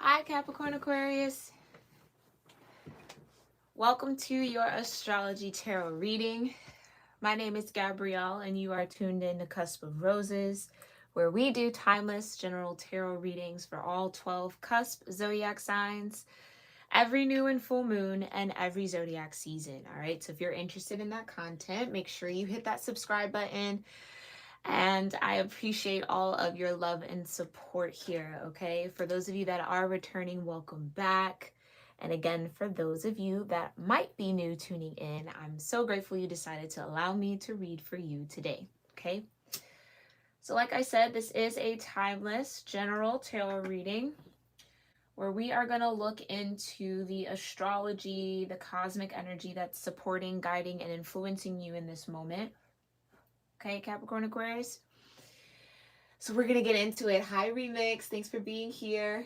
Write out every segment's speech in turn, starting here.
Hi, Capricorn-Aquarius. Welcome to your astrology tarot reading. My name is Gabrielle, and you are tuned in to Cusp of Roses, where we do timeless general tarot readings for all 12 cusp zodiac signs, every new and full moon, and every zodiac season. All right, so if you're interested in that content, make sure you hit that subscribe button. And I appreciate all of your love and support here, okay? For those of you that are returning, welcome back. And again, for those of you that might be new tuning in, I'm so grateful you decided to allow me to read for you today, okay? So like I said, this is a timeless general tarot reading where we are going to look into the astrology, the cosmic energy that's supporting, guiding, and influencing you in this moment. Okay, Capricorn Aquarius? So we're going to get into it. Hi, Remix. Thanks for being here.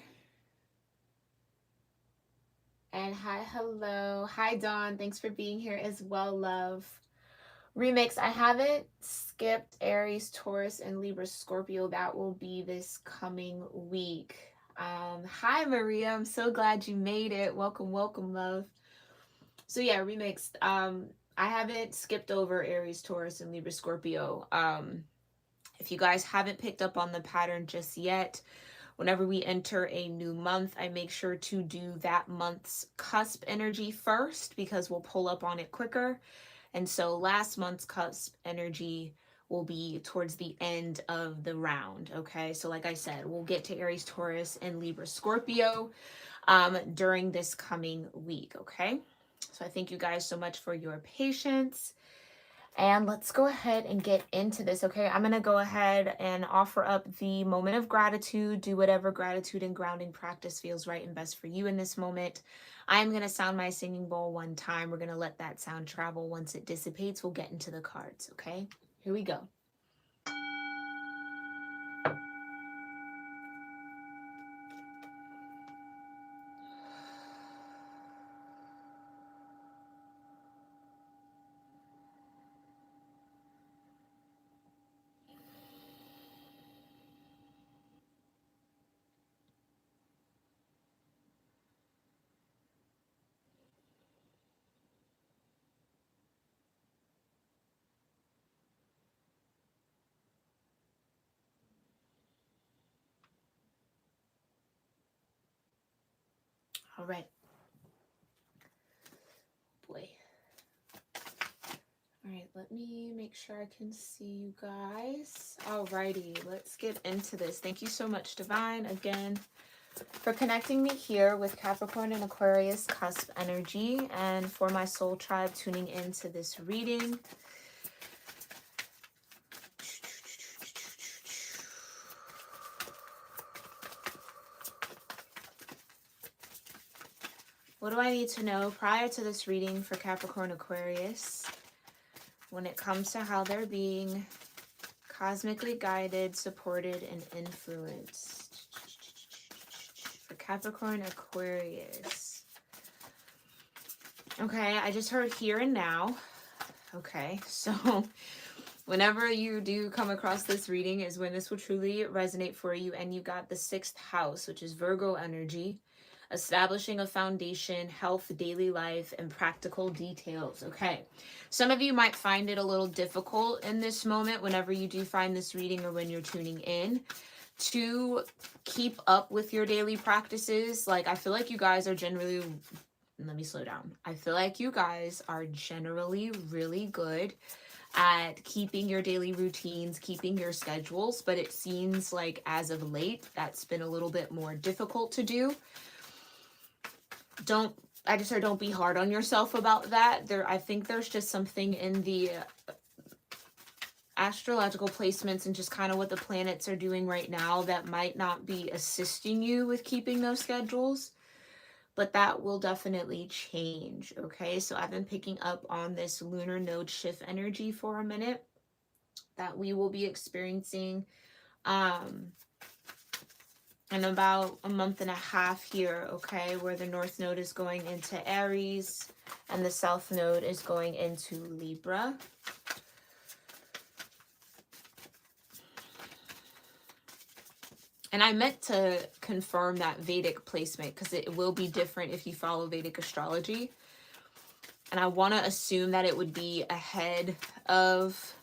And hi, hello. Hi, Dawn. Thanks for being here as well, love. Remix, I haven't skipped Aries, Taurus, and Libra, Scorpio. That will be this coming week. Hi, Maria. I'm so glad you made it. Welcome, welcome, love. So yeah, Remix. I haven't skipped over Aries, Taurus, and Libra, Scorpio. If you guys haven't picked up on the pattern just yet, whenever we enter a new month, I make sure to do that month's cusp energy first because we'll pull up on it quicker. And so last month's cusp energy will be towards the end of the round, okay? So like I said, we'll get to Aries, Taurus, and Libra, Scorpio during this coming week, okay? So I thank you guys so much for your patience. And let's go ahead and get into this, okay? I'm going to go ahead and offer up the moment of gratitude. Do whatever gratitude and grounding practice feels right and best for you in this moment. I'm going to sound my singing bowl one time. We're going to let that sound travel. Once it dissipates, we'll get into the cards, okay? Here we go. All right. Boy. All right, let me make sure I can see you guys. Alrighty, let's get into this. Thank you so much, Divine, again, for connecting me here with Capricorn and Aquarius cusp energy, and for my soul tribe tuning into this reading. What do I need to know prior to this reading for Capricorn Aquarius when it comes to how they're being cosmically guided, supported, and influenced? For Capricorn Aquarius. Okay, I just heard here and now. Okay, so whenever you do come across this reading is when this will truly resonate for you. And you got the 6th house, which is Virgo energy. Establishing a foundation, health, daily life, and practical details. Okay, some of you might find it a little difficult in this moment whenever you do find this reading or when you're tuning in to keep up with your daily practices. Like, I feel like you guys are generally, let me slow down. I feel like you guys are generally really good at keeping your daily routines, keeping your schedules, but it seems like as of late, that's been a little bit more difficult to do. Don't be hard on yourself about that. I think there's just something in the astrological placements and just kind of what the planets are doing right now that might not be assisting you with keeping those schedules, but that will definitely change, okay? So I've been picking up on this lunar node shift energy for a minute that we will be experiencing in about a month and a half here, okay, where the north node is going into Aries and the south node is going into Libra. And I meant to confirm that Vedic placement because it will be different if you follow Vedic astrology. And I want to assume that it would be ahead of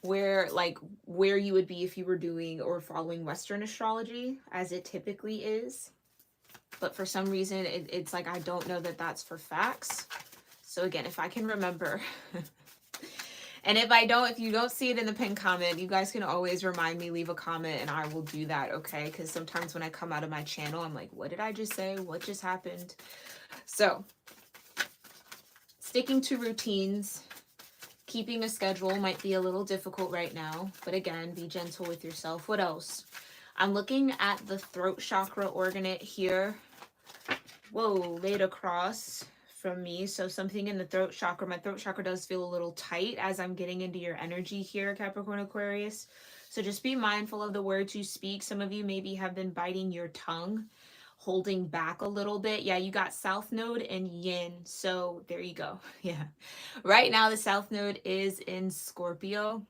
where you would be if you were doing or following Western astrology, as it typically is. But for some reason, it's like I don't know that that's for facts. So again, if I can remember, and if you don't see it in the pinned comment, you guys can always remind me, leave a comment, and I will do that, okay? Because sometimes when I come out of my channel, I'm like, what did I just say? What just happened? So, sticking to routines, keeping a schedule might be a little difficult right now, but again, be gentle with yourself. What else? I'm looking at the throat chakra organate here. Whoa, laid across from me. So something in the throat chakra. My throat chakra does feel a little tight as I'm getting into your energy here, Capricorn Aquarius. So just be mindful of the words you speak. Some of you maybe have been biting your tongue, holding back a little bit. Yeah, you got South Node and Yin. So there you go. Yeah. Right now, the South Node is in Scorpio.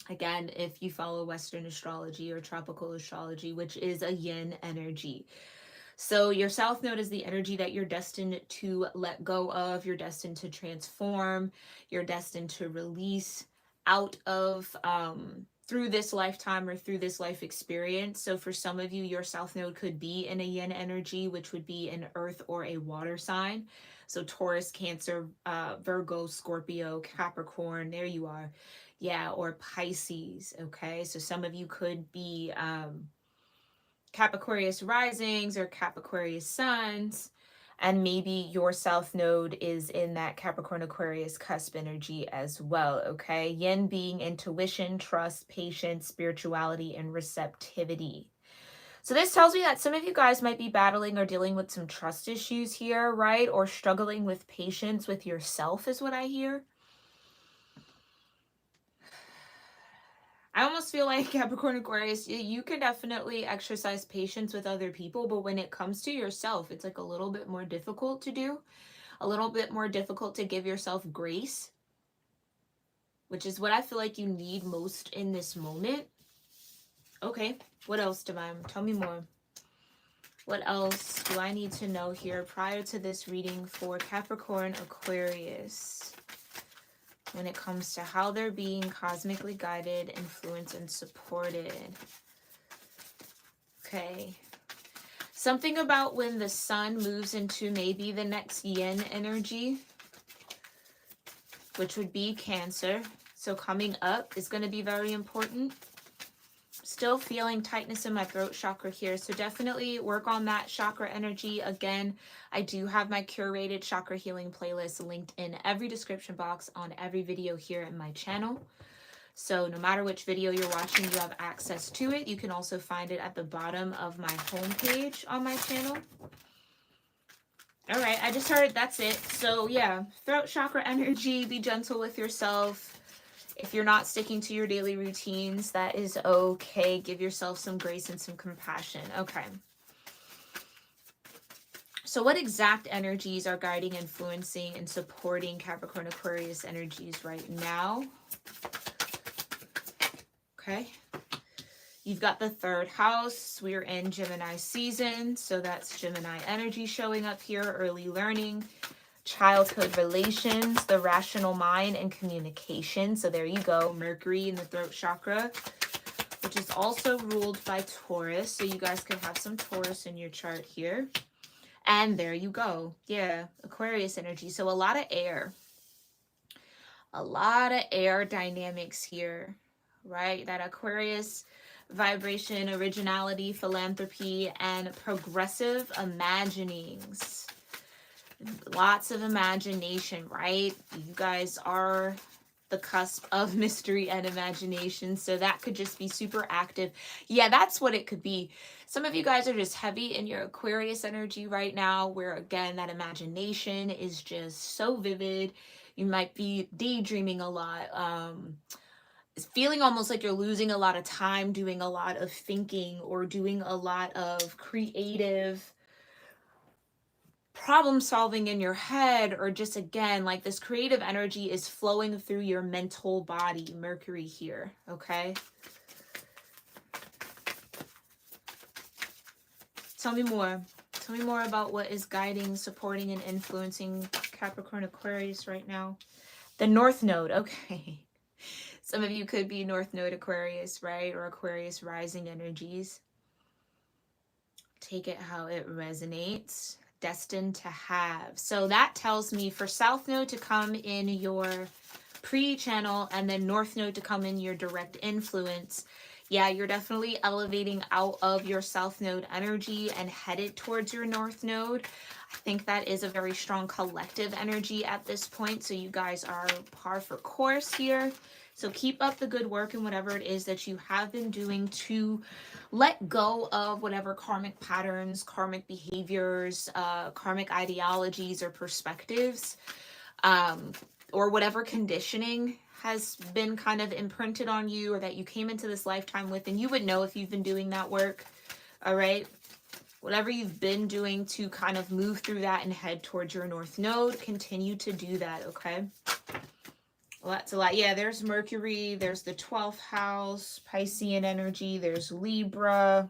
Again, if you follow Western astrology or tropical astrology, which is a Yin energy. So your South Node is the energy that you're destined to let go of, you're destined to transform, you're destined to release out of through this lifetime or through this life experience. So for some of you, your South Node could be in a Yin energy, which would be an earth or a water sign. So Taurus, Cancer, Virgo, Scorpio, Capricorn, there you are. Yeah, or Pisces, okay? So some of you could be Capricorn risings or Capricorn suns, and maybe your South Node is in that Capricorn Aquarius cusp energy as well, okay? Yin being intuition, trust, patience, spirituality, and receptivity. So this tells me that some of you guys might be battling or dealing with some trust issues here, right? Or struggling with patience with yourself is what I hear. I almost feel like Capricorn Aquarius, you can definitely exercise patience with other people, but when it comes to yourself, it's like a little bit more difficult to do, a little bit more difficult to give yourself grace, which is what I feel like you need most in this moment. Okay, what else, Divine? Tell me more. What else do I need to know here prior to this reading for Capricorn Aquarius when it comes to how they're being cosmically guided, influenced, and supported? Okay. Something about when the sun moves into maybe the next Yin energy, which would be Cancer. So coming up is going to be very important. Still feeling tightness in my throat chakra here. So definitely work on that chakra energy. Again, I do have my curated chakra healing playlist linked in every description box on every video here in my channel. So no matter which video you're watching, you have access to it. You can also find it at the bottom of my homepage on my channel. All right, I just heard that's it. So yeah, throat chakra energy, be gentle with yourself. If you're not sticking to your daily routines, that is okay. Give yourself some grace and some compassion. Okay. So what exact energies are guiding, influencing, and supporting Capricorn Aquarius energies right now? Okay. You've got the third house. We're in Gemini season. So that's Gemini energy showing up here. Early learning, childhood relations, the rational mind, and communication. So there you go. Mercury in the throat chakra, which is also ruled by Taurus. So you guys could have some Taurus in your chart here. And there you go. Yeah, Aquarius energy. So a lot of air. A lot of air dynamics here, right? That Aquarius vibration, originality, philanthropy, and progressive imaginings. Lots of imagination, right? You guys are the cusp of mystery and imagination, so that could just be super active. Yeah, that's what it could be. Some of you guys are just heavy in your Aquarius energy right now, where again, that imagination is just so vivid. You might be daydreaming a lot, feeling almost like you're losing a lot of time doing a lot of thinking or doing a lot of creative problem solving in your head, or just again, like this creative energy is flowing through your mental body, Mercury here, okay? Tell me more. Tell me more about what is guiding, supporting, and influencing Capricorn Aquarius right now. The North Node. Okay. Some of you could be North Node Aquarius, right? Or Aquarius rising energies. Take it how it resonates. Destined to have. So that tells me for South Node to come in your pre-channel and then North Node to come in your direct influence. Yeah, you're definitely elevating out of your South Node energy and headed towards your North Node. I think that is a very strong collective energy at this point. So you guys are par for course here. So keep up the good work and whatever it is that you have been doing to let go of whatever karmic patterns, karmic behaviors, karmic ideologies or perspectives, or whatever conditioning has been kind of imprinted on you or that you came into this lifetime with. And you would know if you've been doing that work, all right? Whatever you've been doing to kind of move through that and head towards your North Node, continue to do that, okay? Well, that's a lot. Yeah, there's Mercury, there's the 12th house, Piscean energy, there's Libra,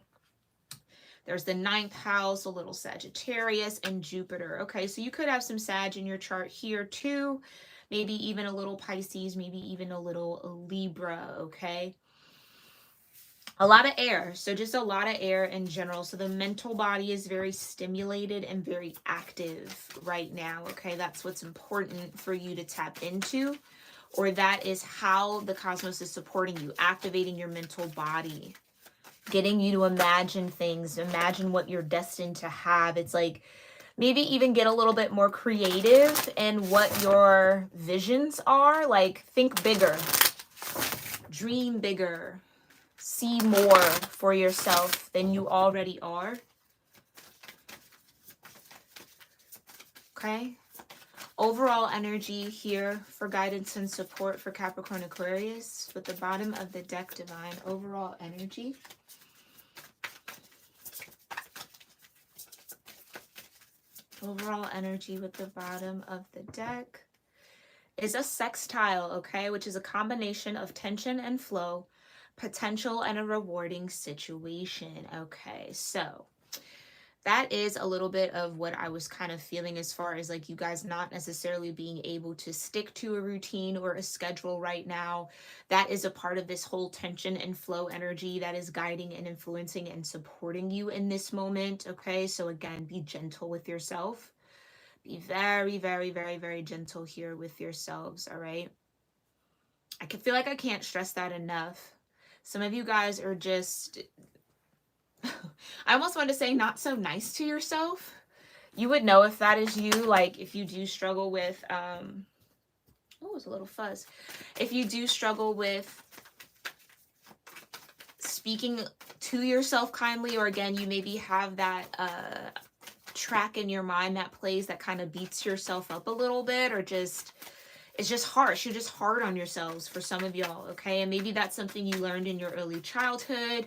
there's the 9th house, a little Sagittarius, and Jupiter. Okay, so you could have some Sag in your chart here too. Maybe even a little Pisces, maybe even a little Libra, okay? A lot of air, so just a lot of air in general. So the mental body is very stimulated and very active right now, okay? That's what's important for you to tap into, or that is how the cosmos is supporting you, activating your mental body, getting you to imagine things, imagine what you're destined to have. It's like maybe even get a little bit more creative in what your visions are. Like think bigger, dream bigger, see more for yourself than you already are. Okay. Overall energy here for guidance and support for Capricorn Aquarius with the bottom of the deck, divine. Overall energy. Overall energy with the bottom of the deck is a sextile, okay, which is a combination of tension and flow, potential and a rewarding situation. Okay, so that is a little bit of what I was kind of feeling as far as like you guys not necessarily being able to stick to a routine or a schedule right now. That is a part of this whole tension and flow energy that is guiding and influencing and supporting you in this moment. Okay, so again, be gentle with yourself. Be very, very, very, very gentle here with yourselves. All right. I can feel like I can't stress that enough. Some of you guys are just, I almost want to say not so nice to yourself. You would know if that is you, like if you do struggle with, oh, it was a little fuzz. If you do struggle with speaking to yourself kindly, or again, you maybe have that track in your mind that plays that kind of beats yourself up a little bit, or just, it's just harsh. You're just hard on yourselves for some of y'all, okay? And maybe that's something you learned in your early childhood.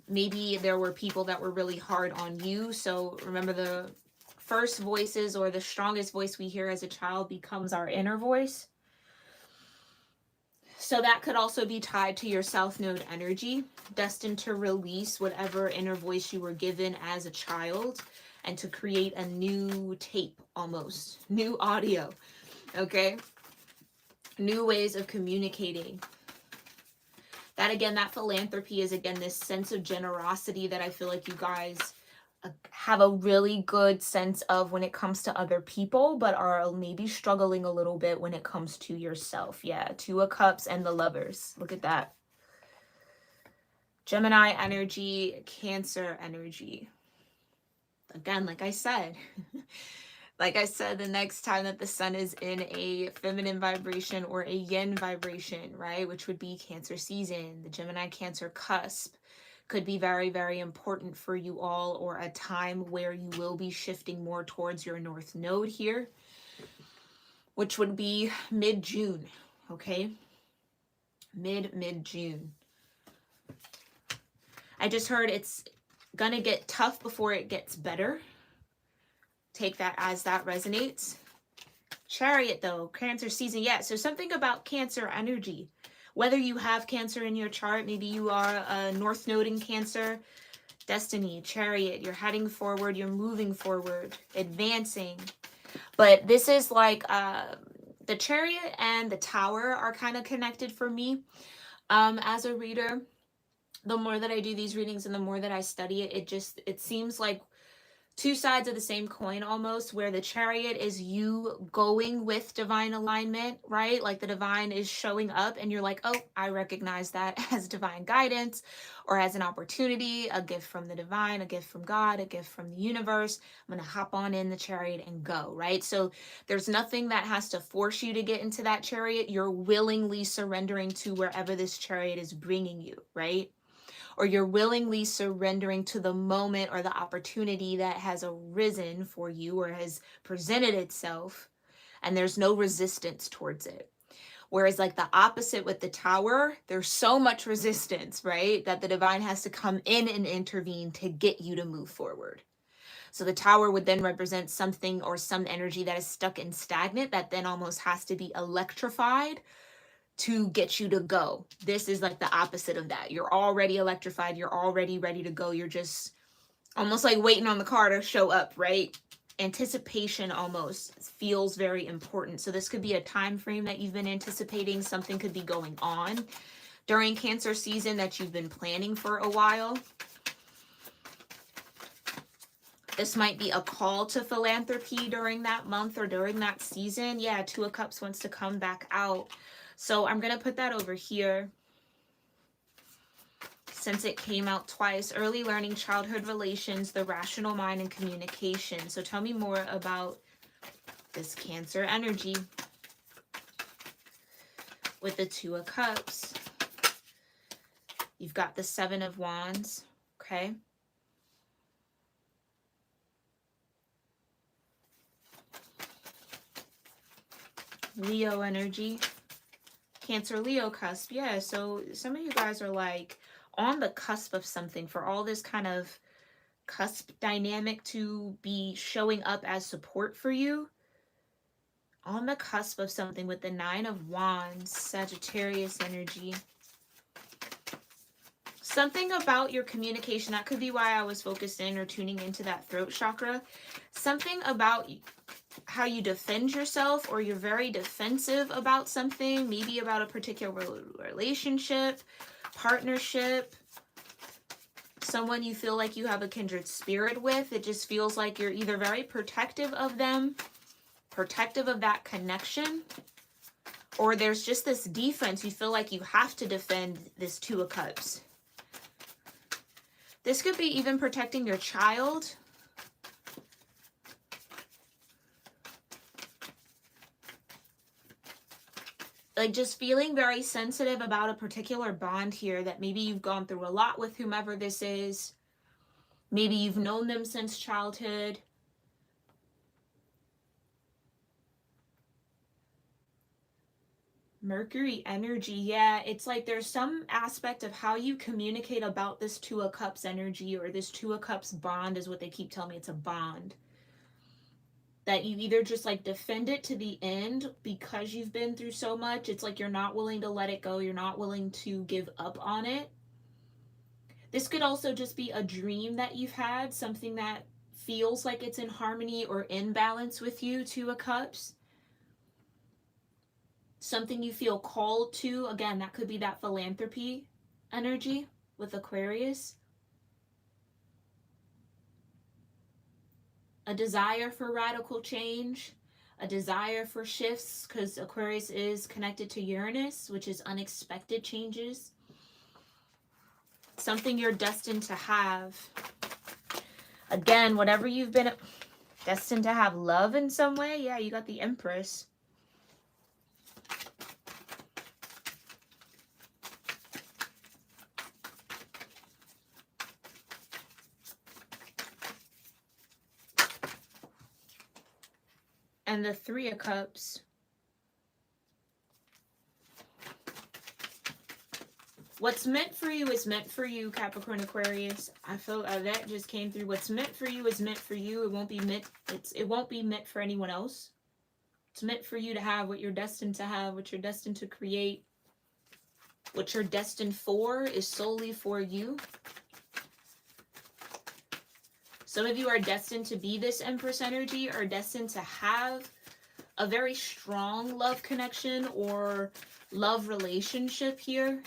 Maybe there were people that were really hard on you. So remember, the first voices or the strongest voice we hear as a child becomes our inner voice. So that could also be tied to your South Node energy, destined to release whatever inner voice you were given as a child and to create a new tape, almost new audio. Okay, new ways of communicating. That again, that philanthropy is again this sense of generosity that I feel like you guys have a really good sense of when it comes to other people, but are maybe struggling a little bit when it comes to yourself. Yeah, Two of Cups and the Lovers. Look at that. Gemini energy, Cancer energy. Again, like I said, the next time that the sun is in a feminine vibration or a yin vibration, right, which would be Cancer season, the Gemini Cancer cusp could be very, very important for you all, or a time where you will be shifting more towards your North Node here, which would be mid-June, okay? Mid-June. I just heard it's gonna get tough before it gets better. Take that as that resonates. Chariot though, Cancer season. Yeah, so something about Cancer energy. Whether you have Cancer in your chart, maybe you are a North Node in Cancer, destiny, chariot. You're heading forward. You're moving forward, advancing. But this is like the chariot and the tower are kind of connected for me as a reader. The more that I do these readings and the more that I study it, it seems like two sides of the same coin almost, where the chariot is you going with divine alignment, right? Like the divine is showing up and you're like, oh, I recognize that as divine guidance or as an opportunity, a gift from the divine, a gift from God, a gift from the universe. I'm going to hop on in the chariot and go, right? So there's nothing that has to force you to get into that chariot. You're willingly surrendering to wherever this chariot is bringing you, right? Or you're willingly surrendering to the moment or the opportunity that has arisen for you or has presented itself, and there's no resistance towards it. Whereas like the opposite with the tower, there's so much resistance, right? That the divine has to come in and intervene to get you to move forward. So the tower would then represent something or some energy that is stuck and stagnant that then almost has to be electrified to get you to go. This is like the opposite of that. You're already electrified. You're already ready to go. You're just almost like waiting on the car to show up, right? Anticipation almost feels very important. So this could be a time frame that you've been anticipating. Something could be going on during Cancer season that you've been planning for a while. This might be a call to philanthropy during that month or during that season. Yeah, Two of Cups wants to come back out. So I'm going to put that over here since it came out twice. Early learning, childhood relations, the rational mind, and communication. So tell me more about this Cancer energy with the Two of Cups. You've got the Seven of Wands, okay? Leo energy. Cancer, Leo cusp. Yeah, so some of you guys are like on the cusp of something for all this kind of cusp dynamic to be showing up as support for you. On the cusp of something with the Nine of Wands, Sagittarius energy. Something about your communication, that could be why I was focused in or tuning into that throat chakra. Something about how you defend yourself, or you're very defensive about something, maybe about a particular relationship, partnership, someone you feel like you have a kindred spirit with. It just feels like you're either very protective of them, protective of that connection, or there's just this defense. You feel like you have to defend this Two of Cups. This could be even protecting your child. Like just feeling very sensitive about a particular bond here that maybe you've gone through a lot with whomever this is. Maybe you've known them since childhood. Mercury energy, yeah, it's like there's some aspect of how you communicate about this Two of Cups energy, or this Two of Cups bond is what they keep telling me. It's a bond that you either just like defend it to the end because you've been through so much. It's like you're not willing to let it go. You're not willing to give up on it. This could also just be a dream that you've had, something that feels like it's in harmony or in balance with you, Two of Cups. Something you feel called to. Again, that could be that philanthropy energy with Aquarius. A desire for radical change, a desire for shifts, because Aquarius is connected to Uranus, which is unexpected changes. Something you're destined to have. Again, whatever you've been destined to have, love in some way. Yeah, you got the Empress. And the Three of Cups. What's meant for you is meant for you, Capricorn, Aquarius. I feel that just came through. What's meant for you is meant for you. It won't be meant for anyone else. It's meant for you to have what you're destined to have, what you're destined to create. What you're destined for is solely for you. Some of you are destined to be this Empress energy, or destined to have a very strong love connection or love relationship here.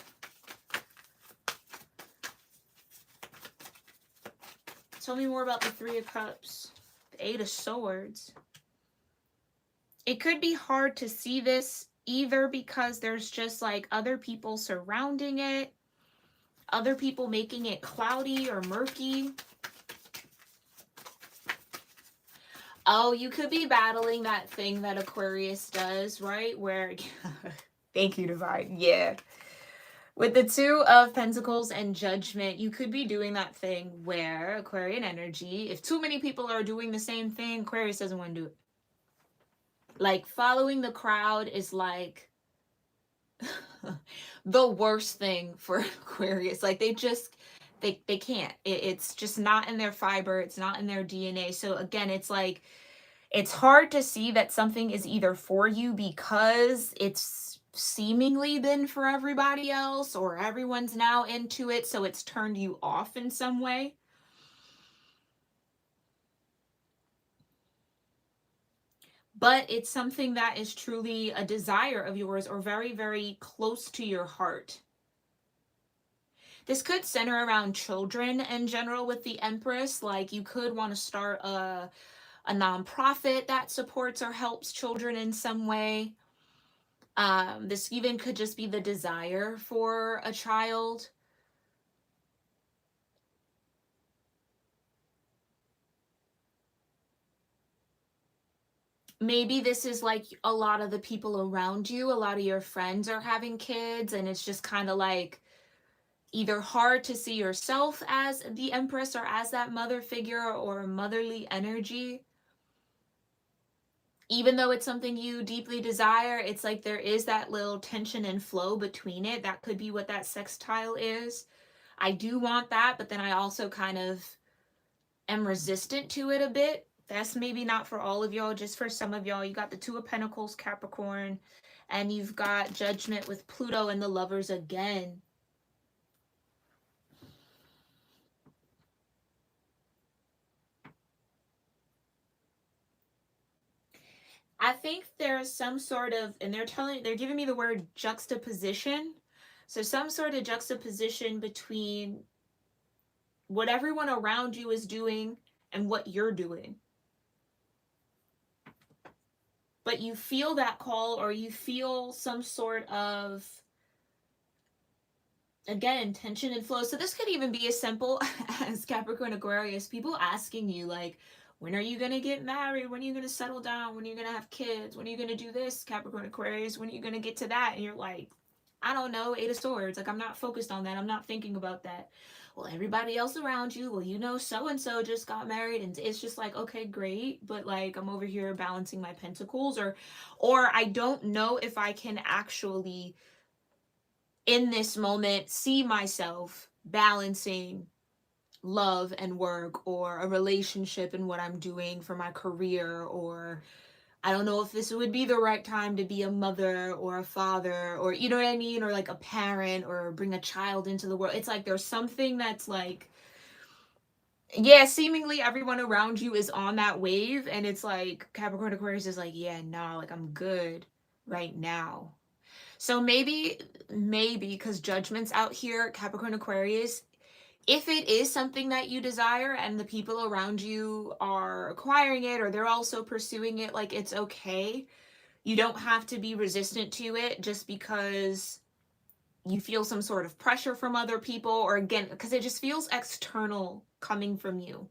Tell me more about the Three of Cups, the Eight of Swords. It could be hard to see this either because there's just like other people surrounding it, other people making it cloudy or murky. Oh, you could be battling that thing that Aquarius does, right? Where, thank you, Divine. Yeah. With the Two of Pentacles and Judgment, you could be doing that thing where Aquarian energy, if too many people are doing the same thing, Aquarius doesn't want to do it. Like, following the crowd is like the worst thing for Aquarius. Like, they just, they can't. It's just not in their fiber. It's not in their DNA. So again, it's like, it's hard to see that something is either for you because it's seemingly been for everybody else, or everyone's now into it, so it's turned you off in some way. But it's something that is truly a desire of yours, or very, very close to your heart. This could center around children in general with the Empress. Like, you could want to start a nonprofit that supports or helps children in some way. This even could just be the desire for a child. Maybe this is like a lot of the people around you, a lot of your friends are having kids, and it's just kind of like either hard to see yourself as the Empress or as that mother figure or motherly energy. Even though it's something you deeply desire, it's like there is that little tension and flow between it. That could be what that sextile is. I do want that, but then I also kind of am resistant to it a bit. That's maybe not for all of y'all, just for some of y'all. You got the Two of Pentacles, Capricorn, and you've got Judgment with Pluto and the Lovers again. I think there's some sort of, and they're giving me the word juxtaposition. So some sort of juxtaposition between what everyone around you is doing and what you're doing. But you feel that call, or you feel some sort of, again, tension and flow. So this could even be as simple as Capricorn-Aquarius, people asking you like, when are you going to get married? When are you going to settle down? When are you going to have kids? When are you going to do this, Capricorn-Aquarius? When are you going to get to that? And you're like, I don't know, Eight of Swords. Like, I'm not focused on that. I'm not thinking about that. Well, everybody else around you, well, you know, so-and-so just got married, and it's just like, okay, great. But like, I'm over here balancing my pentacles, or I don't know if I can actually, in this moment, see myself balancing love and work, or a relationship and what I'm doing for my career, or I don't know if this would be the right time to be a mother or a father, or you know what I mean, or like a parent, or bring a child into the world. It's like there's something that's like, yeah, seemingly everyone around you is on that wave, and it's like Capricorn-Aquarius is like, yeah, no, like I'm good right now. So maybe because Judgment's out here, Capricorn-Aquarius, if it is something that you desire and the people around you are acquiring it, or they're also pursuing it, like, it's okay. You don't have to be resistant to it just because you feel some sort of pressure from other people, or again, because it just feels external coming from you.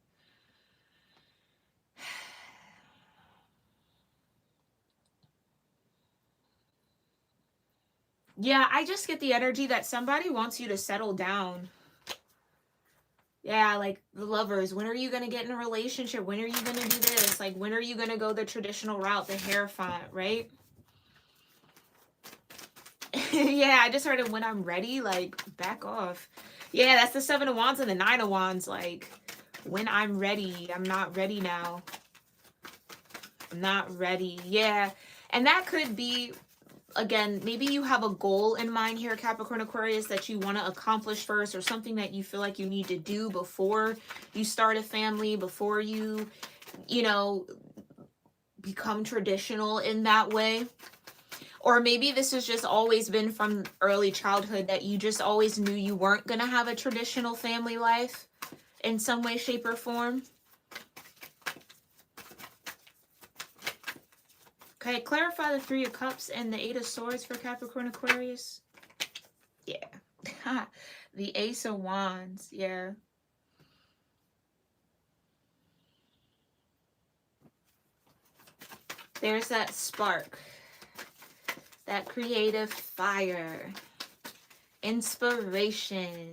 Yeah, I just get the energy that somebody wants you to settle down. Yeah, like the Lovers, when are you going to get in a relationship? When are you going to do this? Like, when are you going to go the traditional route, the Hierophant, right? Yeah, I just heard it, when I'm ready, like, back off. Yeah, that's the Seven of Wands and the Nine of Wands. Like, when I'm ready, I'm not ready now. I'm not ready. Yeah, and that could be again, maybe you have a goal in mind here, Capricorn Aquarius, that you want to accomplish first, or something that you feel like you need to do before you start a family, before you, you know, become traditional in that way. Or maybe this has just always been from early childhood, that you just always knew you weren't going to have a traditional family life in some way, shape, or form. Okay, clarify the Three of Cups and the Eight of Swords for Capricorn Aquarius. Yeah. The Ace of Wands. Yeah. There's that spark. That creative fire. Inspiration.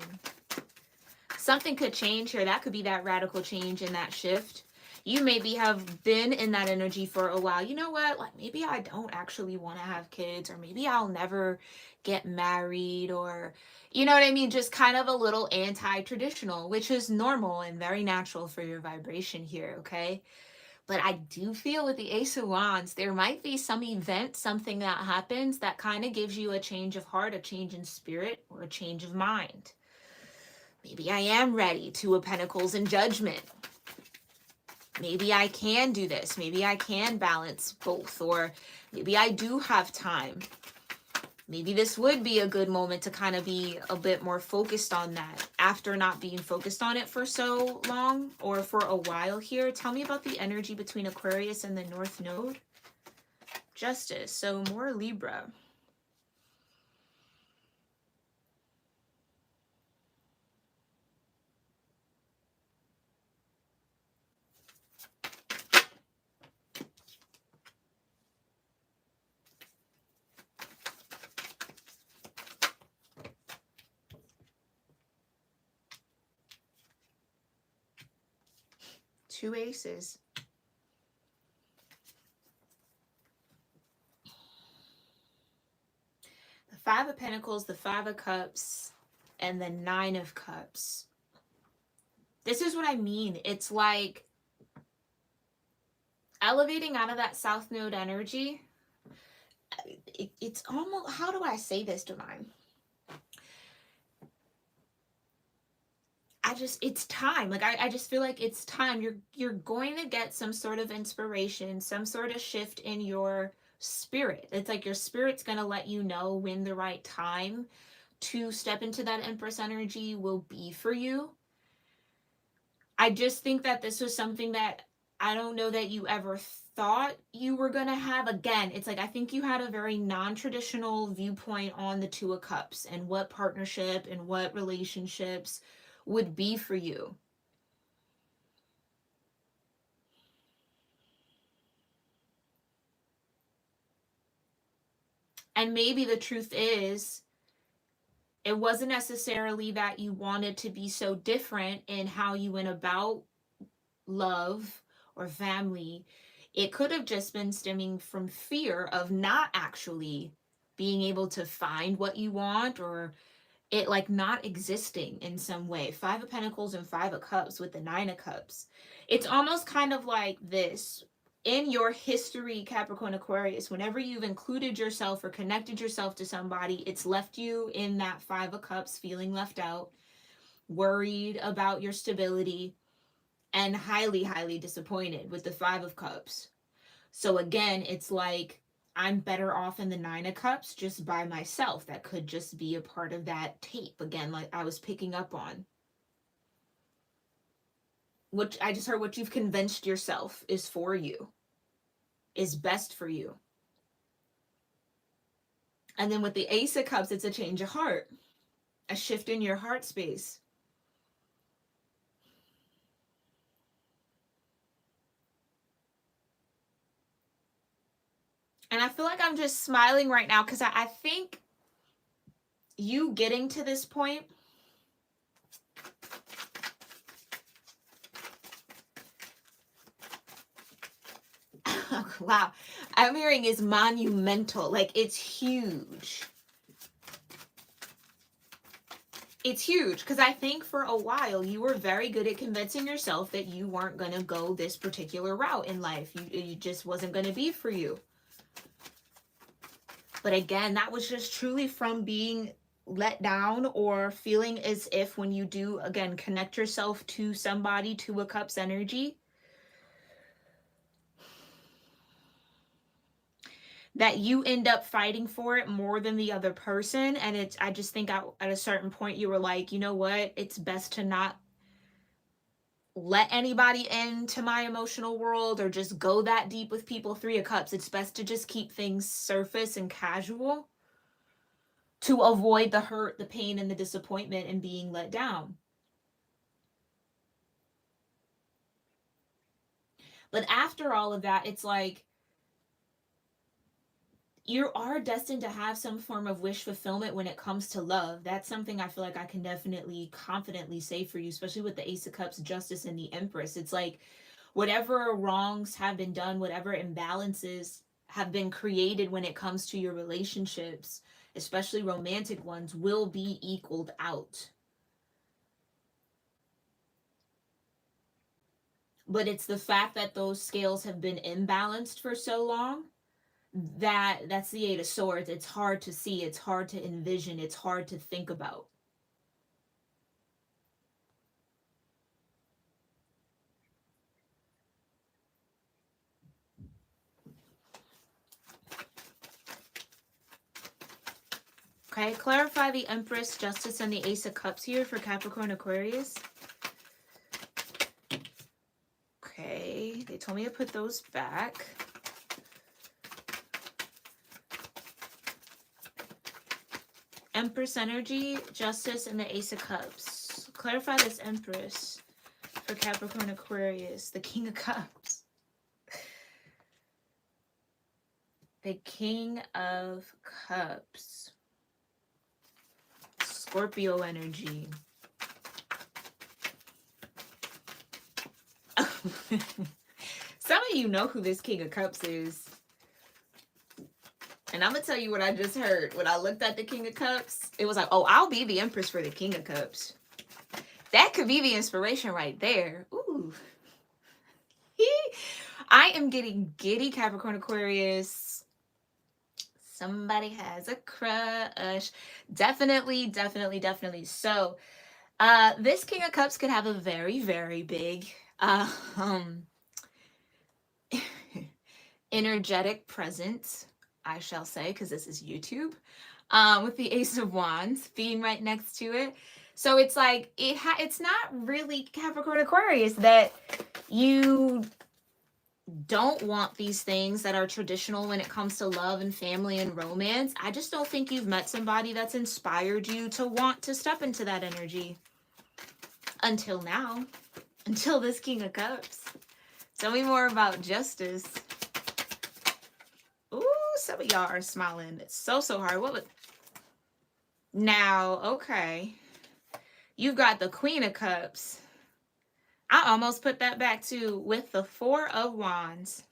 Something could change here. That could be that radical change and that shift. You maybe have been in that energy for a while. You know what? Like, maybe I don't actually want to have kids, or maybe I'll never get married, or, you know what I mean? Just kind of a little anti-traditional, which is normal and very natural for your vibration here, okay? But I do feel with the Ace of Wands, there might be some event, something that happens that kind of gives you a change of heart, a change in spirit, or a change of mind. Maybe I am ready. Two of Pentacles and Judgment. Maybe I can do this. Maybe I can balance both. Or maybe I do have time. Maybe this would be a good moment to kind of be a bit more focused on that after not being focused on it for so long, or for a while here. Tell me about the energy between Aquarius and the North Node. Justice. So more Libra. Two aces. The Five of Pentacles, the Five of Cups, and the Nine of Cups. This is what I mean. It's like elevating out of that South Node energy. It's almost, how do I say this, Divine? It's time. Like, I just feel like it's time. You're going to get some sort of inspiration, some sort of shift in your spirit. It's like your spirit's going to let you know when the right time to step into that Empress energy will be for you. I just think that this was something that I don't know that you ever thought you were going to have. Again, it's like, I think you had a very non-traditional viewpoint on the Two of Cups and what partnership and what relationships would be for you. And maybe the truth is, it wasn't necessarily that you wanted to be so different in how you went about love or family. It could have just been stemming from fear of not actually being able to find what you want, or it like not existing in some way. Five of Pentacles and Five of Cups with the Nine of Cups. It's almost kind of like this. In your history, Capricorn Aquarius, whenever you've included yourself or connected yourself to somebody, it's left you in that Five of Cups feeling left out, worried about your stability, and highly, highly disappointed with the Five of Cups. So again, it's like, I'm better off in the Nine of Cups just by myself. That could just be a part of that tape. Again, like I was picking up on. Which I just heard, what you've convinced yourself is for you, is best for you. And then with the Ace of Cups, it's a change of heart, a shift in your heart space. And I feel like I'm just smiling right now because I think you getting to this point, wow, I'm hearing is monumental. Like, it's huge. It's huge because I think for a while you were very good at convincing yourself that you weren't going to go this particular route in life. You just wasn't going to be for you. But again, that was just truly from being let down or feeling as if when you do, again, connect yourself to somebody, to a cup's energy, that you end up fighting for it more than the other person. And it's, I just think at a certain point you were like, you know what, it's best to not let anybody into my emotional world or just go that deep with people. Three of Cups, it's best to just keep things surface and casual to avoid the hurt, the pain, and the disappointment and being let down. But after all of that, it's like you are destined to have some form of wish fulfillment when it comes to love. That's something I feel like I can definitely confidently say for you, especially with the Ace of Cups, Justice, and the Empress. It's like whatever wrongs have been done, whatever imbalances have been created when it comes to your relationships, especially romantic ones, will be equaled out. But it's the fact that those scales have been imbalanced for so long that's the Eight of Swords. It's hard to see, it's hard to envision, it's hard to think about. Okay, clarify the Empress, Justice, and the Ace of Cups here for Capricorn Aquarius. Okay, they told me to put those back. Empress energy, Justice, and the Ace of Cups. Clarify this Empress for Capricorn Aquarius. The King of Cups. The King of Cups. Scorpio energy. Some of you know who this King of Cups is. And I'm going to tell you what I just heard. When I looked at the King of Cups, it was like, oh, I'll be the Empress for the King of Cups. That could be the inspiration right there. Ooh. I am getting giddy, Capricorn Aquarius. Somebody has a crush. Definitely, definitely, definitely. So, this King of Cups could have a very, very big energetic presence, I shall say, because this is YouTube, with the Ace of Wands being right next to it. So it's like, it's not really Capricorn Aquarius that you don't want these things that are traditional when it comes to love and family and romance. I just don't think you've met somebody that's inspired you to want to step into that energy until now, until this King of Cups. Tell me more about Justice. Ooh, some of y'all are smiling. It's so hard. What was... Now, okay. You've got the Queen of Cups. I almost put that back too with the Four of Wands.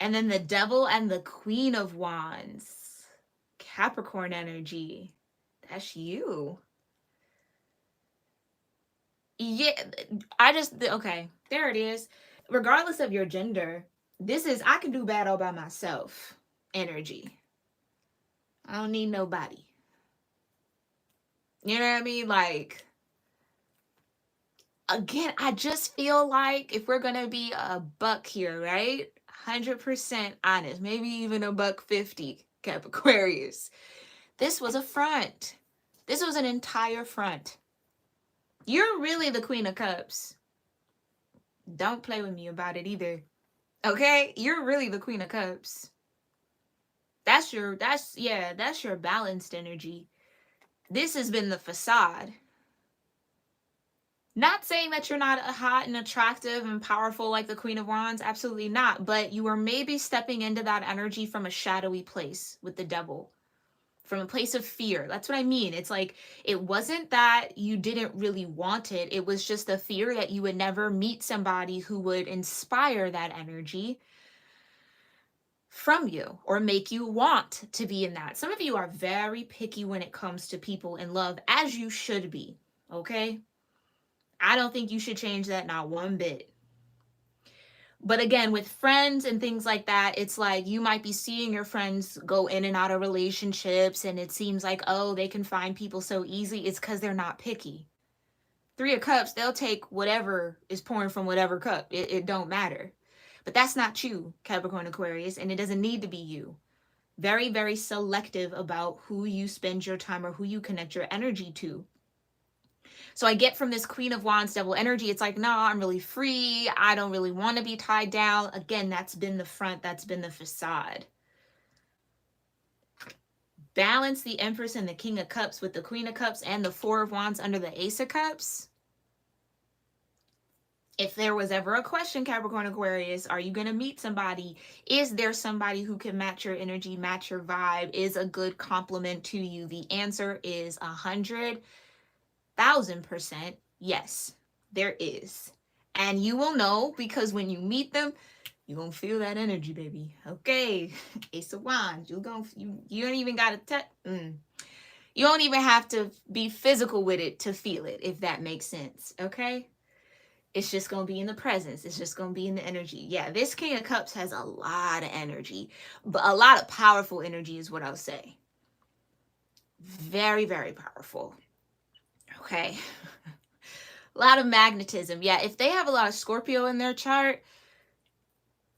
And then the Devil and the Queen of Wands. Capricorn energy. That's you. Yeah, okay, there it is. Regardless of your gender, this is, I can do bad all by myself energy. I don't need nobody. You know what I mean? Like, again, I just feel like if we're gonna be a buck here, right? 100% honest, maybe even a $1.50, Capricornius. This was a front. This was an entire front. You're really the Queen of Cups. Don't play with me about it either. Okay? You're really the Queen of Cups. That's your balanced energy. This has been the facade. Not saying that you're not hot and attractive and powerful like the Queen of Wands. Absolutely not. But you are maybe stepping into that energy from a shadowy place with the Devil. From a place of fear. That's what I mean. It's like, it wasn't that you didn't really want it. It was just the fear that you would never meet somebody who would inspire that energy from you or make you want to be in that. Some of you are very picky when it comes to people in love, as you should be. Okay? I don't think you should change that, not one bit. But again, with friends and things like that, it's like you might be seeing your friends go in and out of relationships, and it seems like, oh, they can find people so easy. It's because they're not picky. Three of Cups, they'll take whatever is pouring from whatever cup. It don't matter. But that's not you, Capricorn Aquarius, and it doesn't need to be you. Very, very selective about who you spend your time or who you connect your energy to. So I get from this Queen of Wands double energy, it's like, no, I'm really free. I don't really want to be tied down. Again, that's been the front, that's been the facade. Balance the Empress and the King of Cups with the Queen of Cups and the Four of Wands under the Ace of Cups. If there was ever a question, Capricorn Aquarius, are you going to meet somebody? Is there somebody who can match your energy, match your vibe, is a good compliment to you? The answer is 100,000% yes, there is. And you will know, because when you meet them, you're going to feel that energy, baby. Okay, Ace of Wands. You don't even got to touch. You don't even have to be physical with it to feel it, if that makes sense. Okay? It's just going to be in the presence. It's just going to be in the energy. Yeah, this King of Cups has a lot of energy, but a lot of powerful energy is what I'll say. Very, very powerful. Okay. A lot of magnetism. Yeah, if they have a lot of Scorpio in their chart,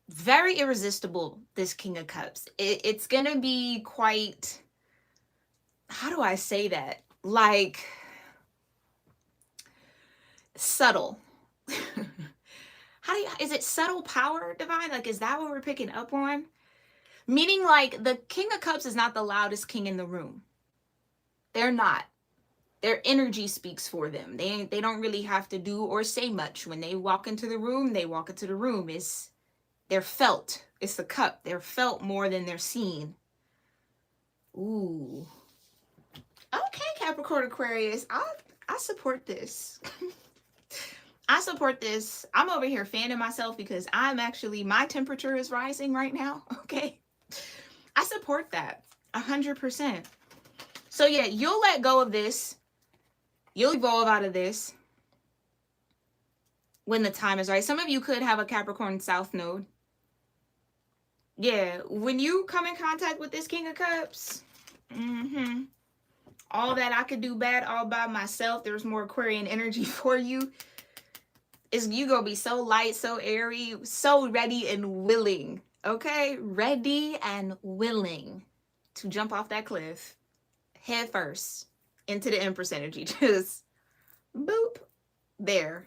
very irresistible, this King of Cups. It's going to be quite, how do I say that? Like, subtle. Is it subtle power, Divine? Like, is that what we're picking up on? Meaning, like, the King of Cups is not the loudest king in the room. They're not. Their energy speaks for them. They don't really have to do or say much. When they walk into the room, they walk into the room. They're felt. It's the cup. They're felt more than they're seen. Ooh. Okay, Capricorn Aquarius. I support this. I support this. I'm over here fanning myself because my temperature is rising right now. Okay. I support that 100%. So yeah, you'll let go of this. You'll evolve out of this when the time is right. Some of you could have a Capricorn South node. Yeah, when you come in contact with this King of Cups, all that I could do bad all by myself, there's more Aquarian energy for you. You gonna be so light, so airy, so ready and willing. Okay, ready and willing to jump off that cliff head first into the Empress energy. Just boop there.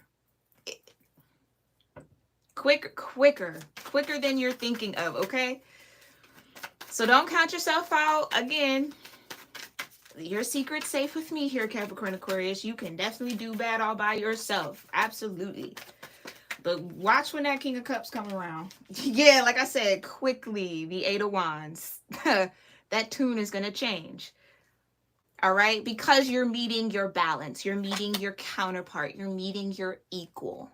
Quicker than you're thinking of. Okay, so don't count yourself out. Again, your secret's safe with me here, Capricorn Aquarius. You can definitely do bad all by yourself. Absolutely. But watch when that King of Cups come around. Yeah, like I said, quickly, the Eight of Wands. That tune is going to change. All right? Because you're meeting your balance. You're meeting your counterpart. You're meeting your equal.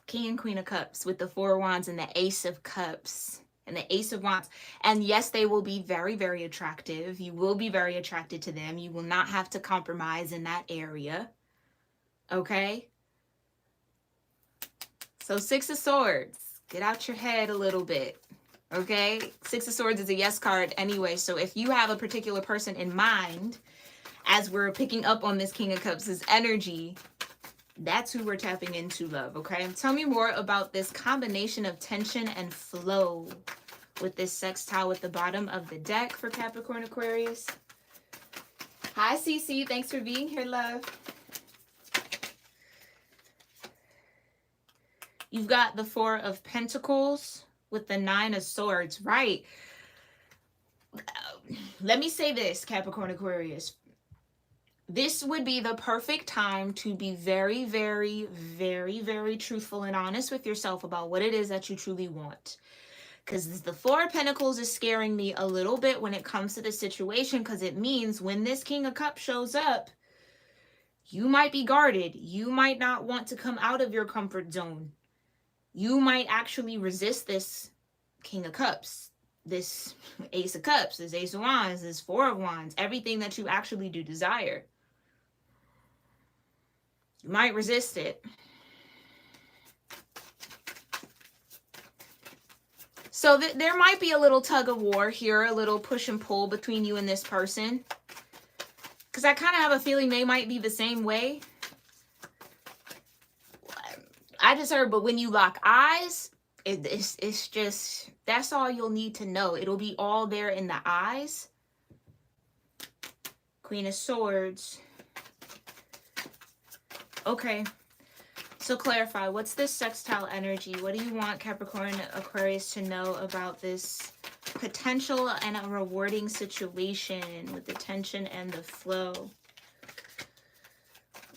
King and Queen of Cups with the Four of Wands and the Ace of Cups. And the Ace of Wands. And yes, they will be very, very attractive. You will be very attracted to them. You will not have to compromise in that area. Okay? So Six of Swords. Get out your head a little bit. Okay? Six of Swords is a yes card anyway. So if you have a particular person in mind, as we're picking up on this King of Cups' energy, that's who we're tapping into, love, okay? Tell me more about this combination of tension and flow with this sextile at the bottom of the deck for Capricorn Aquarius. Hi, Cece. Thanks for being here, love. You've got the Four of Pentacles with the Nine of Swords, right? Let me say this, Capricorn Aquarius. This would be the perfect time to be very, very, very, very truthful and honest with yourself about what it is that you truly want. Because the Four of Pentacles is scaring me a little bit when it comes to the situation, because it means when this King of Cups shows up, you might be guarded. You might not want to come out of your comfort zone. You might actually resist this King of Cups, this Ace of Cups, this Ace of Wands, this Four of Wands, everything that you actually do desire. You might resist it. So there might be a little tug of war here, a little push and pull between you and this person. Because I kind of have a feeling they might be the same way. I just heard, but when you lock eyes, it's just, that's all you'll need to know. It'll be all there in the eyes. Queen of Swords. Okay. So clarify, what's this sextile energy? What do you want Capricorn Aquarius to know about this potential and a rewarding situation with the tension and the flow?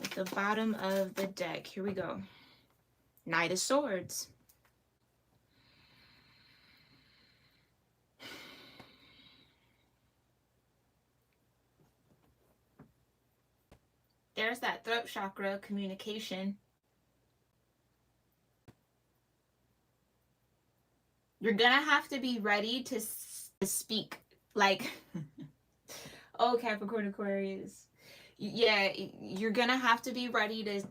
At the bottom of the deck, here we go. Knight of Swords. There's that throat chakra, communication. You're gonna have to be ready to speak. Like, oh, Capricorn Aquarius. Yeah, you're gonna have to be ready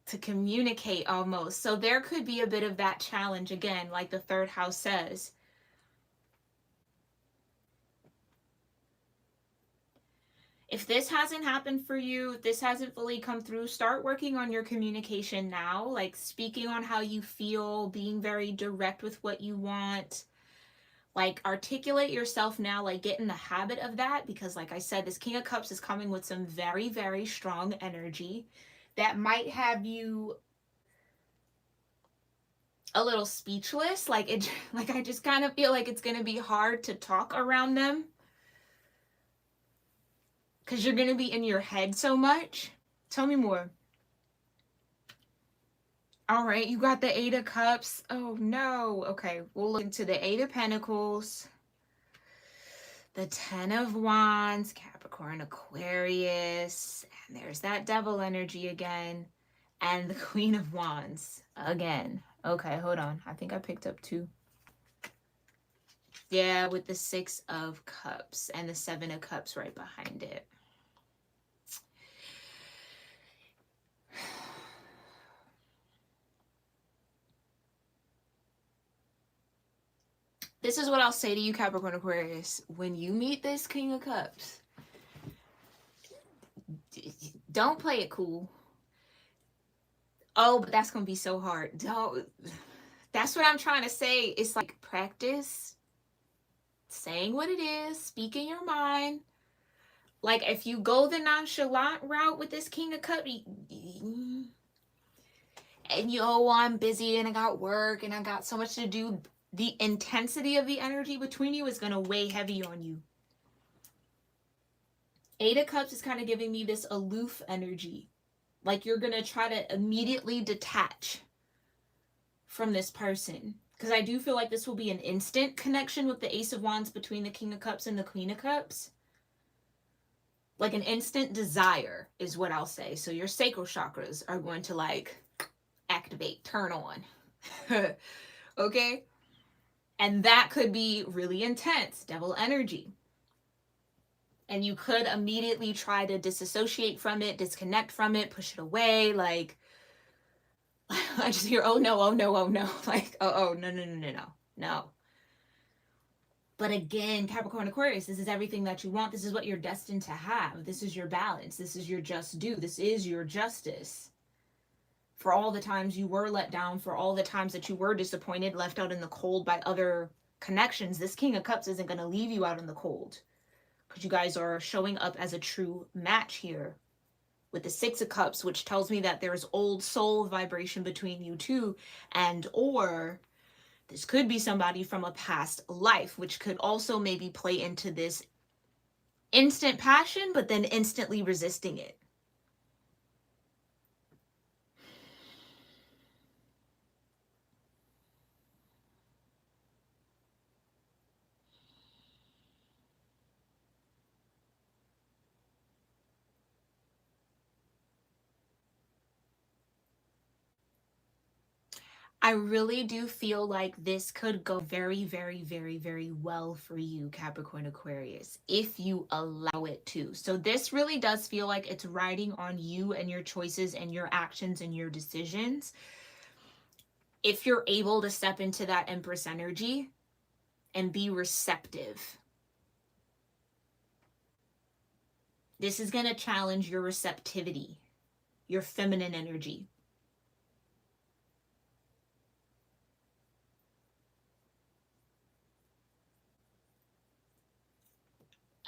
to communicate almost. So there could be a bit of that challenge again, like the third house says. If this hasn't happened for you, if this hasn't fully come through, start working on your communication now, like speaking on how you feel, being very direct with what you want. Like, articulate yourself now, like get in the habit of that, because like I said, this King of Cups is coming with some very, very strong energy that might have you a little speechless. Like I just kind of feel like it's going to be hard to talk around them, because you're going to be in your head so much. Tell me more. All right, you got the Eight of Cups. Oh, no. Okay, we'll look into the Eight of Pentacles. The Ten of Wands, Capricorn, Aquarius. And there's that Devil energy again. And the Queen of Wands again. Okay, hold on. I think I picked up two. Yeah, with the Six of Cups and the Seven of Cups right behind it. This is what I'll say to you, Capricorn Aquarius. When you meet this King of Cups, don't play it cool. Oh, but that's going to be so hard. Don't. That's what I'm trying to say. It's like, practice saying what it is, speaking your mind. Like, if you go the nonchalant route with this King of Cups, and oh, I'm busy and I got work and I got so much to do, the intensity of the energy between you is going to weigh heavy on you. Eight of Cups is kind of giving me this aloof energy. Like, you're going to try to immediately detach from this person. Because I do feel like this will be an instant connection with the Ace of Wands between the King of Cups and the Queen of Cups. Like, an instant desire is what I'll say. So your sacral chakras are going to, like, activate, turn on. Okay? And that could be really intense, devil energy. And you could immediately try to disassociate from it, disconnect from it, push it away. Like, I just hear, oh no, oh no, oh no. Like, oh, no. But again, Capricorn Aquarius, this is everything that you want. This is what you're destined to have. This is your balance. This is your just due. This is your justice. For all the times you were let down, for all the times that you were disappointed, left out in the cold by other connections, this King of Cups isn't going to leave you out in the cold. Because you guys are showing up as a true match here. With the Six of Cups, which tells me that there's old soul vibration between you two. And or this could be somebody from a past life, which could also maybe play into this instant passion, but then instantly resisting it. I really do feel like this could go very, very, very, very well for you, Capricorn Aquarius, if you allow it to. So this really does feel like it's riding on you and your choices and your actions and your decisions. if you're able to step into that Empress energy and be receptive, this is going to challenge your receptivity, your feminine energy.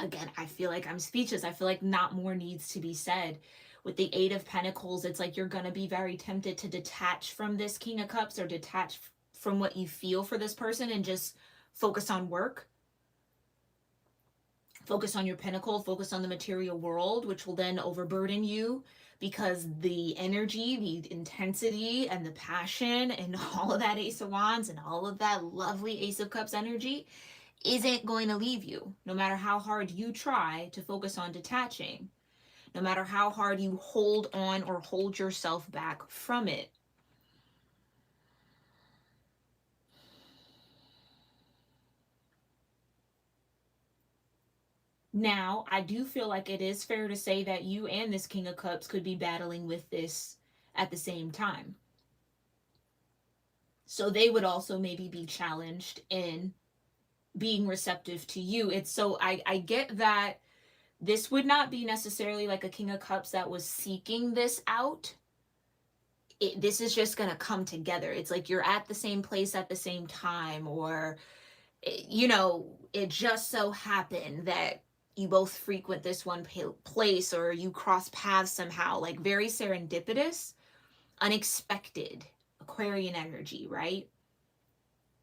Again, I feel like I'm speechless. I feel like not more needs to be said. With the Eight of Pentacles, it's like you're going to be very tempted to detach from this King of Cups, or detach from what you feel for this person and just focus on work. Focus on your pinnacle, focus on the material world, which will then overburden you, because the energy, the intensity, and the passion, and all of that Ace of Wands and all of that lovely Ace of Cups energy isn't going to leave you, no matter how hard you try to focus on detaching, no matter how hard you hold on or hold yourself back from it. Now, I do feel like it is fair to say that you and this King of Cups could be battling with this at the same time. So they would also maybe be challenged in being receptive to you. It's so I get that this would not be necessarily like a King of Cups that was seeking this out. This is just going to come together. It's like you're at the same place at the same time, or, you know, it just so happened that you both frequent this one place, or you cross paths somehow, like very serendipitous, unexpected Aquarian energy, right?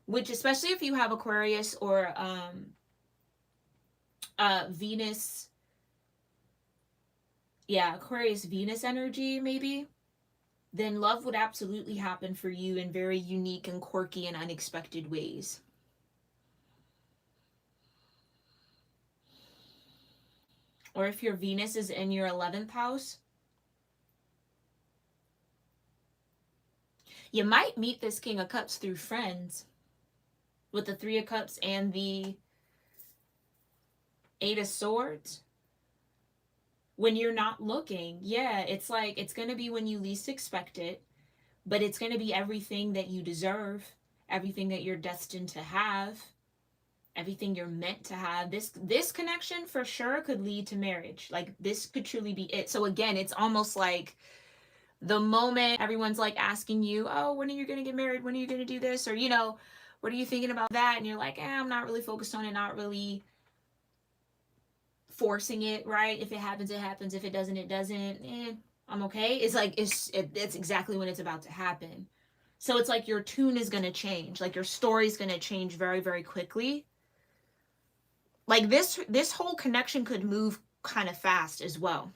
Which, especially if you have Aquarius or Venus, yeah, Aquarius Venus energy maybe, then love would absolutely happen for you in very unique and quirky and unexpected ways. Or if your Venus is in your 11th house, you might meet this King of Cups through friends, with the Three of Cups and the Eight of Swords. When you're not looking, yeah, it's like it's going to be when you least expect it, but it's going to be everything that you deserve, everything that you're destined to have, everything you're meant to have. This connection for sure could lead to marriage. Like, this could truly be it. So again, it's almost like the moment everyone's like asking you, oh, when are you going to get married? When are you going to do this? Or, you know, what are you thinking about that? And you're like, I'm not really focused on it, not really forcing it, right? If it happens, it happens. If it doesn't, it doesn't. I'm okay. It's like it's exactly when it's about to happen. So it's like your tune is going to change. Like your story's going to change very, very quickly. Like this whole connection could move kind of fast as well.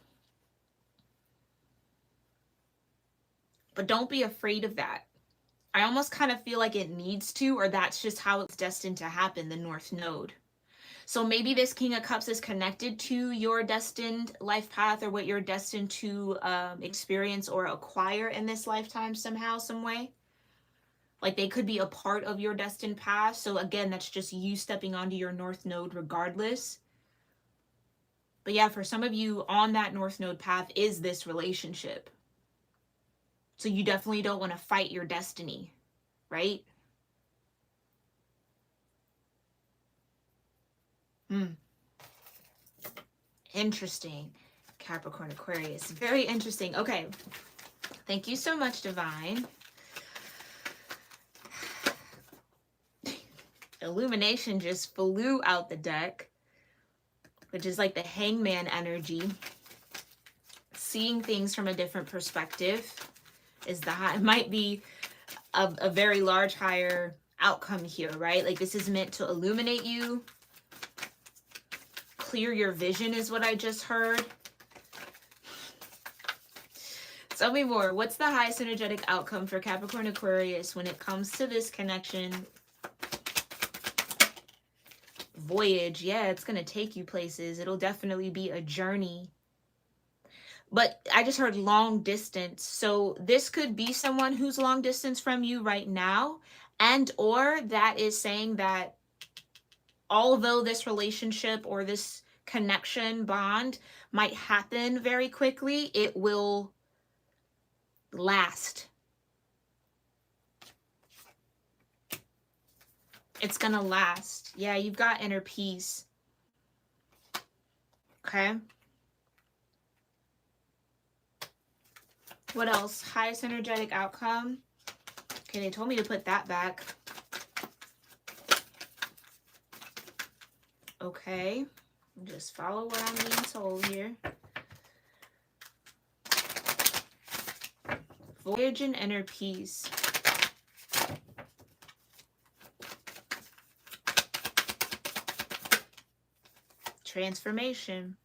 But don't be afraid of that. I almost kind of feel like it needs to, or that's just how it's destined to happen, the North Node. So maybe this King of Cups is connected to your destined life path, or what you're destined to experience or acquire in this lifetime somehow, some way. Like they could be a part of your destined path. So again, that's just you stepping onto your North Node regardless. But yeah, for some of you on that North Node path is this relationship. So you definitely don't want to fight your destiny, right? Interesting. Capricorn-Aquarius. Very interesting. Okay. Thank you so much, Divine. Illumination just flew out the deck, which is like the Hangman energy. Seeing things from a different perspective is the high. It might be a very large higher outcome here, right? Like this is meant to illuminate you. Clear your vision is what I just heard. Tell me more. What's the highest energetic outcome for Capricorn Aquarius when it comes to this connection? Voyage. Yeah, it's going to take you places. It'll definitely be a journey. But I just heard long distance. So this could be someone who's long distance from you right now. And or that is saying that although this relationship or this connection bond might happen very quickly, it will last. It's going to last. Yeah, you've got inner peace. Okay. What else? Highest energetic outcome. Okay, they told me to put that back. Okay. Just follow what I'm being told here. Voyage and inner peace. Transformation.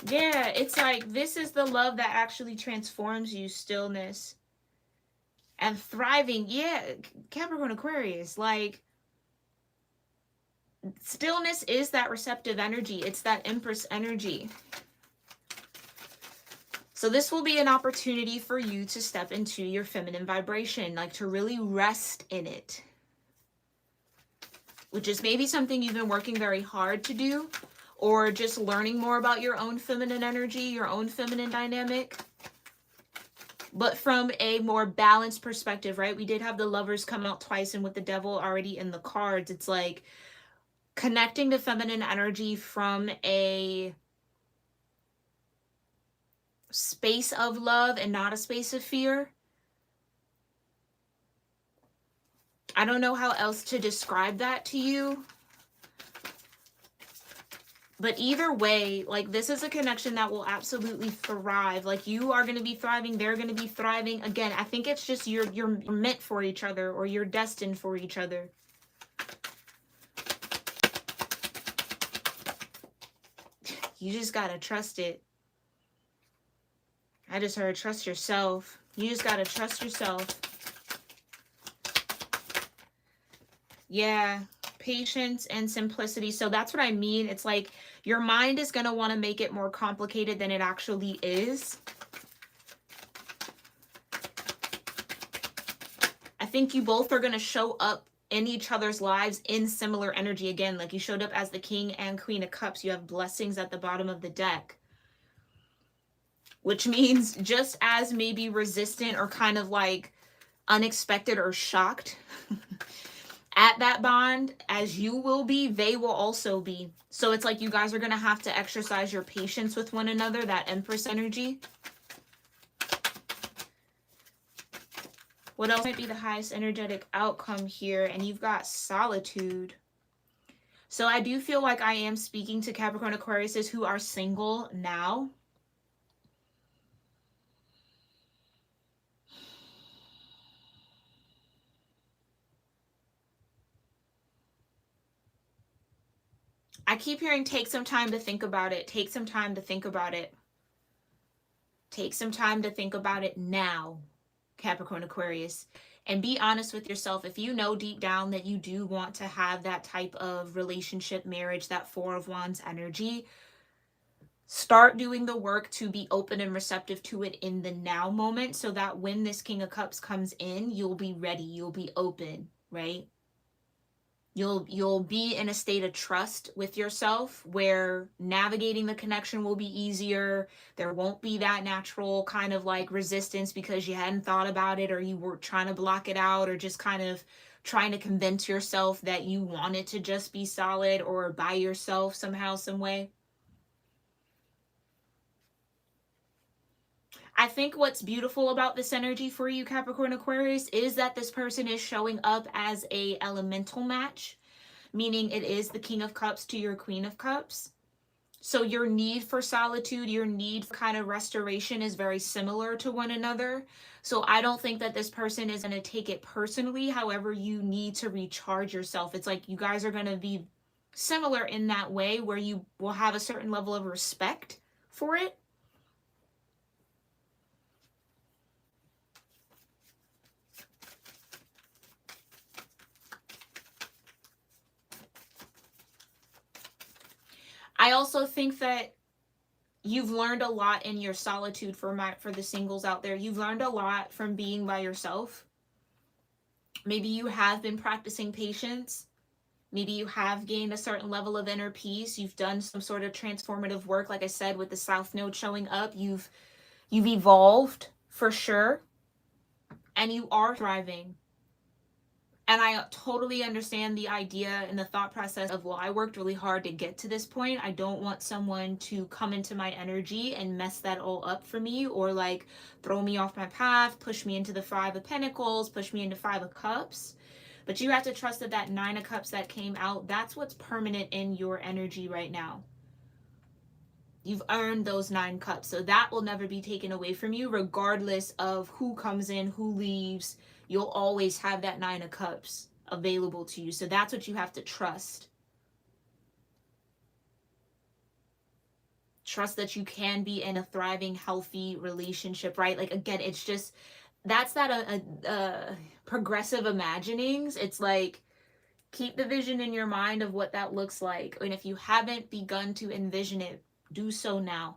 Yeah, it's like this is the love that actually transforms you. Stillness and thriving. Yeah, Capricorn-Aquarius. Like, stillness is that receptive energy. It's that Empress energy. So this will be an opportunity for you to step into your feminine vibration, like to really rest in it, which is maybe something you've been working very hard to do, or just learning more about your own feminine energy, your own feminine dynamic. But from a more balanced perspective, right? We did have the Lovers come out twice, and with the Devil already in the cards, it's like connecting to feminine energy from a space of love and not a space of fear. I don't know how else to describe that to you. But either way, like, this is a connection that will absolutely thrive. Like, you are going to be thriving. They're going to be thriving. Again, I think it's just you're meant for each other, or you're destined for each other. You just got to trust it. I just heard trust yourself. You just got to trust yourself. Yeah. Patience and simplicity. So that's what I mean. It's like your mind is going to want to make it more complicated than it actually is. I think you both are going to show up in each other's lives in similar energy. Again, like you showed up as the King and Queen of Cups. You have blessings at the bottom of the deck, which means just as maybe resistant or kind of like unexpected or shocked at that bond as you will be, they will also be. So it's like you guys are going to have to exercise your patience with one another, that Empress energy. What else might be the highest energetic outcome here? And you've got solitude. So I do feel like I am speaking to Capricorn Aquariuses who are single now. I keep hearing take some time to think about it. Take some time to think about it. Take some time to think about it now, Capricorn Aquarius. And be honest with yourself. If you know deep down that you do want to have that type of relationship, marriage, that Four of Wands energy, start doing the work to be open and receptive to it in the now moment, so that when this King of Cups comes in, you'll be ready. You'll be open, right? You'll be in a state of trust with yourself where navigating the connection will be easier. There won't be that natural kind of like resistance because you hadn't thought about it, or you were trying to block it out, or just kind of trying to convince yourself that you want it to just be solid or by yourself somehow, some way. I think what's beautiful about this energy for you, Capricorn Aquarius, is that this person is showing up as a elemental match, meaning it is the King of Cups to your Queen of Cups. So your need for solitude, your need for kind of restoration is very similar to one another. So I don't think that this person is going to take it personally. However, you need to recharge yourself. It's like you guys are going to be similar in that way, where you will have a certain level of respect for it. I also think that you've learned a lot in your solitude. For the singles out there, you've learned a lot from being by yourself. Maybe you have been practicing patience. Maybe you have gained a certain level of inner peace. You've done some sort of transformative work. Like I said, with the South Node showing up, you've evolved for sure. and you are thriving. And I totally understand the idea and the thought process of, well, I worked really hard to get to this point. I don't want someone to come into my energy and mess that all up for me, or like throw me off my path, push me into the Five of Pentacles, push me into Five of Cups. But you have to trust that that Nine of Cups that came out, that's what's permanent in your energy right now. You've earned those 9 cups. So that will never be taken away from you, regardless of who comes in, who leaves. You'll always have that 9 of cups available to you. So that's what you have to trust. Trust that you can be in a thriving, healthy relationship, right? Like, again, it's just, that's that progressive imaginings. It's like, keep the vision in your mind of what that looks like. And if you haven't begun to envision it, do so now.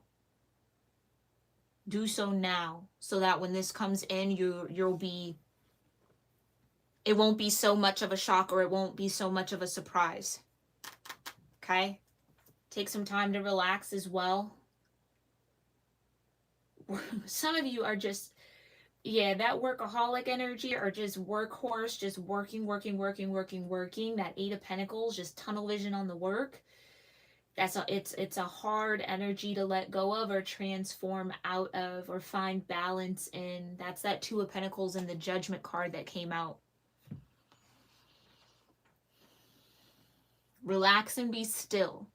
Do so now, so that when this comes in, you'll be, it won't be so much of a shock, or it won't be so much of a surprise. Okay? Take some time to relax as well. Some of you are just, yeah, that workaholic energy, or just workhorse, just working. That Eight of Pentacles, just tunnel vision on the work. It's a hard energy to let go of, or transform out of, or find balance in. That's that Two of Pentacles and the Judgment card that came out. Relax and be still.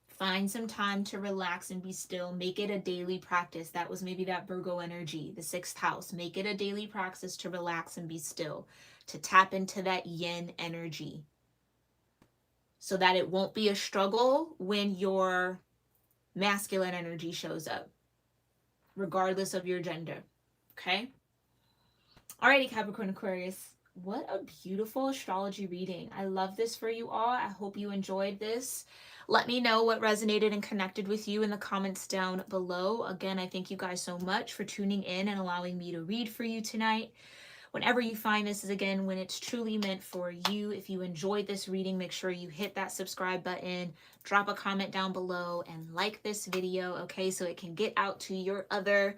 Find some time to relax and be still. Make it a daily practice. That was maybe that Virgo energy, the 6th house. Make it a daily practice to relax and be still, to tap into that yin energy, so that it won't be a struggle when your masculine energy shows up, regardless of your gender. Okay? Alrighty, Capricorn Aquarius. What a beautiful astrology reading. I love this for you all. I hope you enjoyed this. Let me know what resonated and connected with you in the comments down below. Again, I thank you guys so much for tuning in and allowing me to read for you tonight. Whenever you find this is, again, when it's truly meant for you. If you enjoyed this reading, make sure you hit that subscribe button, drop a comment down below, and like this video, okay, so it can get out to your other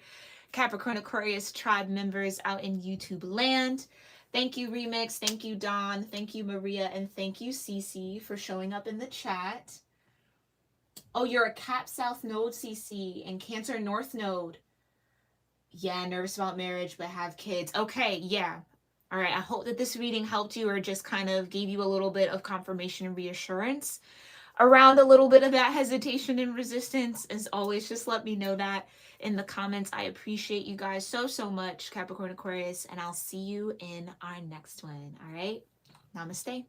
Capricorn Aquarius tribe members out in YouTube land. Thank you, Remix. Thank you, Dawn. Thank you, Maria. And thank you, Cece, for showing up in the chat. Oh, you're a Cap South node, Cece, and Cancer North node. Yeah, nervous about marriage, but have kids. Okay, yeah. All right, I hope that this reading helped you, or just kind of gave you a little bit of confirmation and reassurance around a little bit of that hesitation and resistance. As always, just let me know that in the comments. I appreciate you guys so much, Capricorn Aquarius, and I'll see you in our next one. All right, namaste.